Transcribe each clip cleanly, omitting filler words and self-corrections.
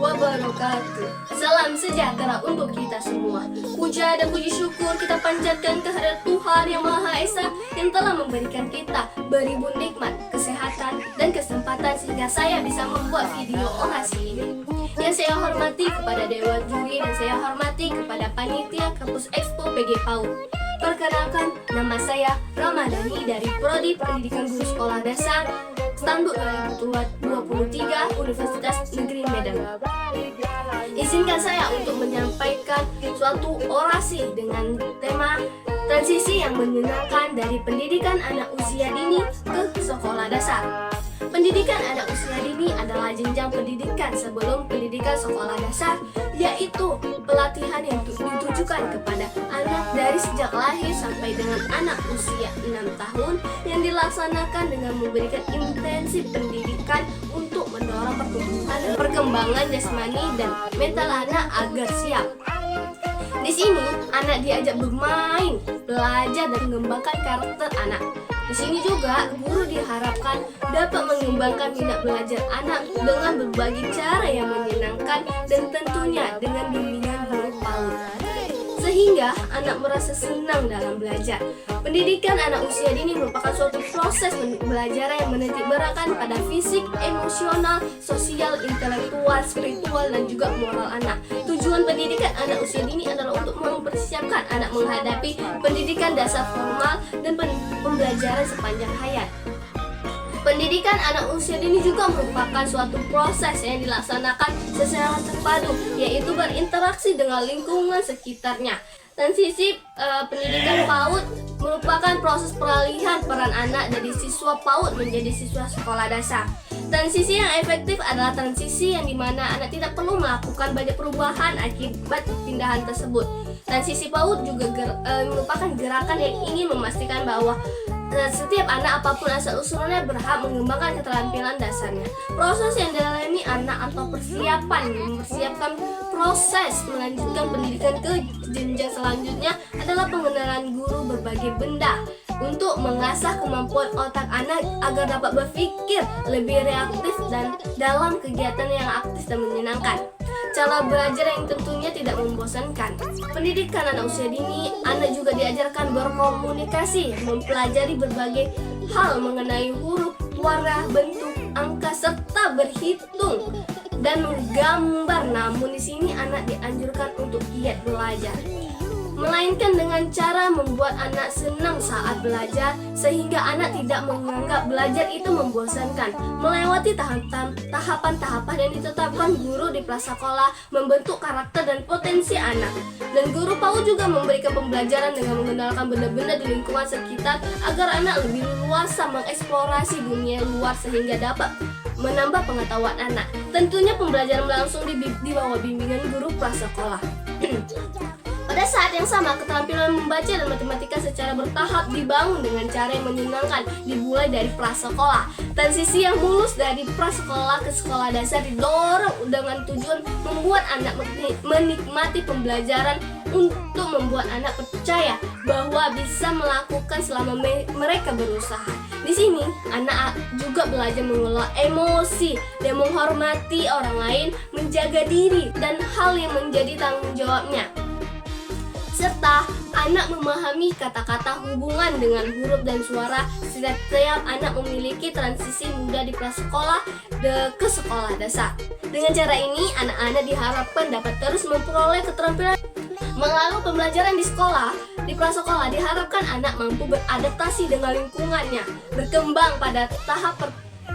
wabarakatuh. Salam sejahtera untuk kita semua. Puja dan puji syukur kita panjatkan kehadirat Tuhan Yang Maha Esa yang telah memberikan kita beribu nikmat, kesehatan, dan kesempatan sehingga saya bisa membuat video orasi ini. Yang saya hormati kepada Dewan Juri dan saya hormati kepada Panitia Kampus Expo PG PAUD. Perkenalkan, nama saya Ramadhani dari Prodi Pendidikan Guru Sekolah Dasar Stambul 2023 Universitas Negeri Medan. Izinkan saya untuk menyampaikan suatu orasi dengan tema transisi yang menyenangkan dari pendidikan anak usia dini ke sekolah dasar. Pendidikan anak usia dini adalah jenjang pendidikan sebelum pendidikan sekolah dasar, yaitu pelatihan yang ditujukan kepada anak dari sejak lahir sampai dengan anak usia 6 tahun yang dilaksanakan dengan memberikan intensif pendidikan untuk mendorong pertumbuhan dan perkembangan jasmani dan mental anak agar siap. Di sini, anak diajak bermain, belajar, dan mengembangkan karakter anak. Di sini juga, guru diharapkan dapat mengembangkan minat belajar anak dengan berbagai cara yang menyenangkan dan tentunya dengan bimbingan guru PAUD, sehingga anak merasa senang dalam belajar. Pendidikan anak usia dini merupakan suatu proses belajar yang menitik beratkan pada fisik, emosional, sosial, intelektual, spiritual, dan juga moral anak. Tujuan pendidikan anak usia dini adalah untuk mempersiapkan anak menghadapi pendidikan dasar formal dan pembelajaran sepanjang hayat. Pendidikan anak usia dini juga merupakan suatu proses yang dilaksanakan secara terpadu, yaitu berinteraksi dengan lingkungan sekitarnya. Transisi pendidikan PAUD merupakan proses peralihan peran anak dari siswa PAUD menjadi siswa sekolah dasar. Transisi yang efektif adalah transisi yang dimana anak tidak perlu melakukan banyak perubahan akibat pindahan tersebut. Transisi PAUD juga merupakan gerakan yang ingin memastikan bahwa setiap anak apapun asal-usulnya berhak mengembangkan keterampilan dasarnya. Proses yang dialami anak atau mempersiapkan proses melanjutkan pendidikan ke jenjang selanjutnya adalah pengenalan guru berbagai benda untuk mengasah kemampuan otak anak agar dapat berpikir lebih reaktif dan dalam kegiatan yang aktif dan menyenangkan. Cara belajar yang tentunya tidak membosankan. Pendidikan anak usia dini, anak juga diajarkan berkomunikasi, mempelajari berbagai hal mengenai huruf, warna, bentuk, angka, serta berhitung dan menggambar. Namun di sini anak dianjurkan untuk giat belajar, melainkan dengan cara membuat anak senang saat belajar sehingga anak tidak menganggap belajar itu membosankan. Melewati tahapan-tahapan yang ditetapkan guru di prasekolah membentuk karakter dan potensi anak. Dan guru PAUD juga memberikan pembelajaran dengan mengenalkan benda-benda di lingkungan sekitar agar anak lebih luasa mengeksplorasi dunia luar sehingga dapat menambah pengetahuan anak. Tentunya pembelajaran langsung di bawah bimbingan guru prasekolah. Pada saat yang sama, keterampilan membaca dan matematika secara bertahap dibangun dengan cara yang menyenangkan, dimulai dari prasekolah. Transisi yang mulus dari prasekolah ke sekolah dasar didorong dengan tujuan membuat anak menikmati pembelajaran untuk membuat anak percaya bahwa bisa melakukan selama mereka berusaha. Di sini, anak juga belajar mengelola emosi dan menghormati orang lain, menjaga diri, dan hal yang menjadi tanggung jawabnya. Serta anak memahami kata-kata hubungan dengan huruf dan suara. Setiap anak memiliki transisi mudah di prasekolah ke sekolah dasar. Dengan cara ini, anak-anak diharapkan dapat terus memperoleh keterampilan. Melalui pembelajaran di sekolah, di prasekolah diharapkan anak mampu beradaptasi dengan lingkungannya, berkembang pada tahap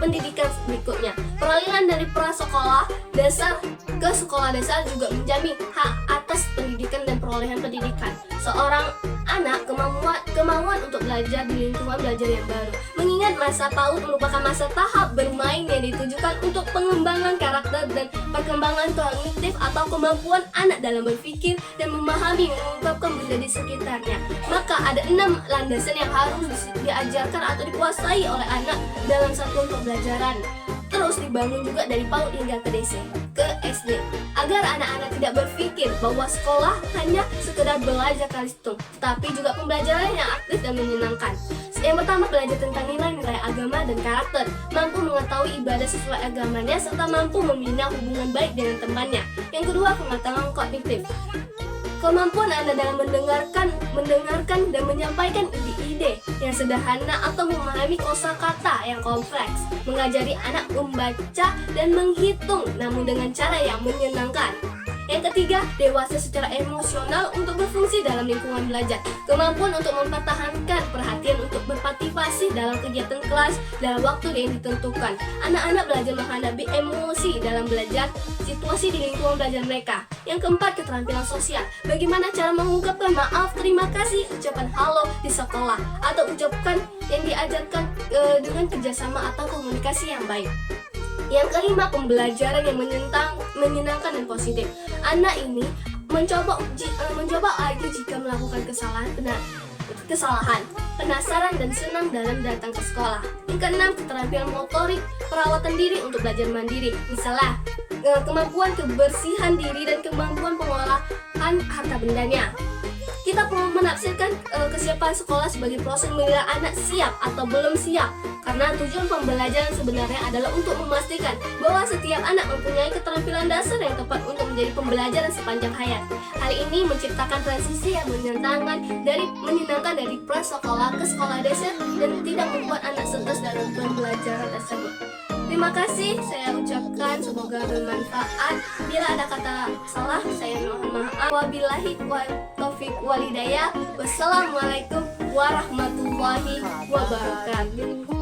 pendidikan berikutnya. Peralihan dari prasekolah dasar ke sekolah dasar juga menjamin hak atas pendidikan dan perolehan pendidikan. Seorang anak kemauan untuk belajar di lingkungan belajar yang baru. Mengingat masa PAUD merupakan masa tahap bermain yang ditujukan untuk pengembangan karakter dan perkembangan kognitif atau kemampuan anak dalam berpikir dan memahami mengungkapkan benda di sekitarnya. Maka ada 6 landasan yang harus diajarkan atau dikuasai oleh anak dalam satuan pembelajaran. Terus dibangun juga dari PAUD hingga ke DC, ke SD, agar anak-anak tidak berpikir bahwa sekolah hanya sekedar belajar kali hitung, tapi juga pembelajaran yang aktif dan menyenangkan. Yang pertama, belajar tentang nilai-nilai agama dan karakter, mampu mengetahui ibadah sesuai agamanya, serta mampu membina hubungan baik dengan temannya. Yang kedua, pengetahuan kognitif, kemampuan Anda dalam mendengarkan dan menyampaikan ide-ide yang sederhana atau memahami kosakata yang kompleks, mengajari anak membaca dan menghitung namun dengan cara yang menyenangkan. Yang ketiga, dewasa secara emosional untuk berfungsi dalam lingkungan belajar, kemampuan untuk mempertahankan perhatian untuk berpartisipasi dalam kegiatan kelas dalam waktu yang ditentukan. Anak-anak belajar menghadapi emosi dalam belajar, situasi di lingkungan belajar mereka. Yang keempat, keterampilan sosial, bagaimana cara mengungkapkan maaf, terima kasih, ucapan halo di sekolah, atau ucapkan yang diajarkan dengan kerjasama atau komunikasi yang baik. Yang kelima, pembelajaran yang menyenangkan dan positif. Anak ini mencoba lagi jika melakukan kesalahan, penasaran dan senang dalam datang ke sekolah. Yang keenam, keterampilan motorik, perawatan diri untuk belajar mandiri. Misalnya, kemampuan kebersihan diri dan kemampuan pengolahan harta bendanya. Kita perlu menafsirkan kesiapan sekolah sebagai proses menilai anak siap atau belum siap, karena tujuan pembelajaran sebenarnya adalah untuk memastikan bahwa setiap anak mempunyai keterampilan dasar yang tepat untuk menjadi pembelajaran sepanjang hayat. Hal ini menciptakan transisi yang menyenangkan dari prasekolah ke sekolah dasar dan tidak membuat anak stres dalam pembelajaran tersebut. Terima kasih, saya ucapkan semoga bermanfaat. Bila ada kata salah, saya mohon maaf. Wabillahi taufiq walhidayah. Wassalamualaikum warahmatullahi wabarakatuh.